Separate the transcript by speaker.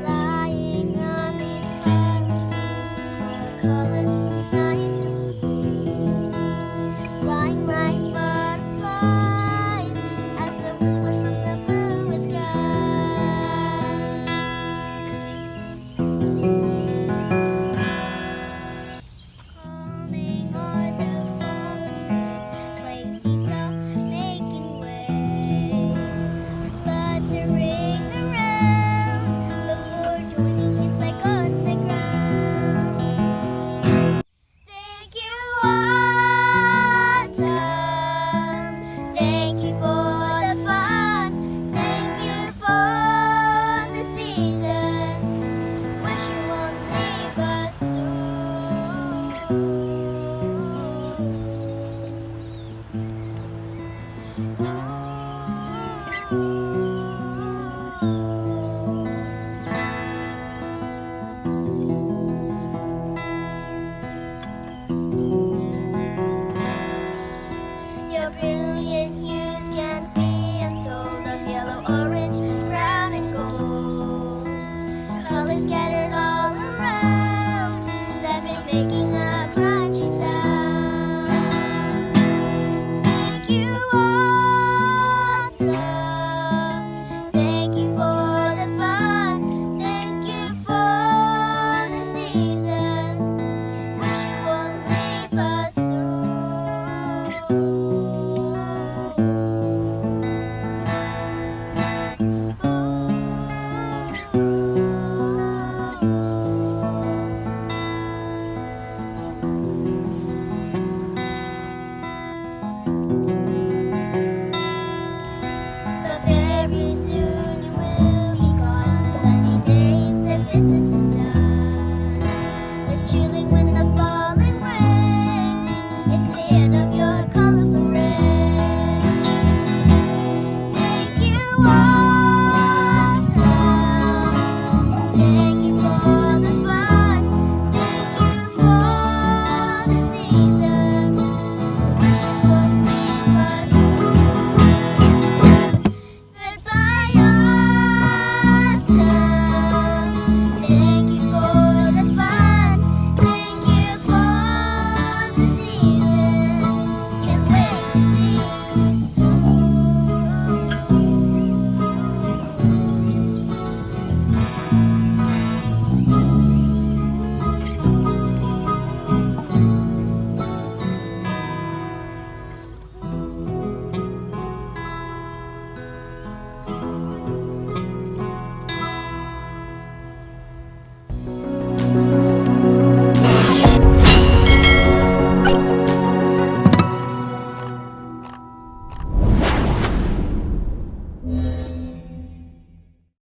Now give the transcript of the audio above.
Speaker 1: Lying on these color, it's nice to be. Flying like butterflies as the wind blows from the bluest skies. Coming over the fallen leaves, playing seesaw, making waves, fluttering around before joining hands like on the ground. Thank you, autumn. Thank you for the fun. Thank you for the season. Wish you won't leave us soon.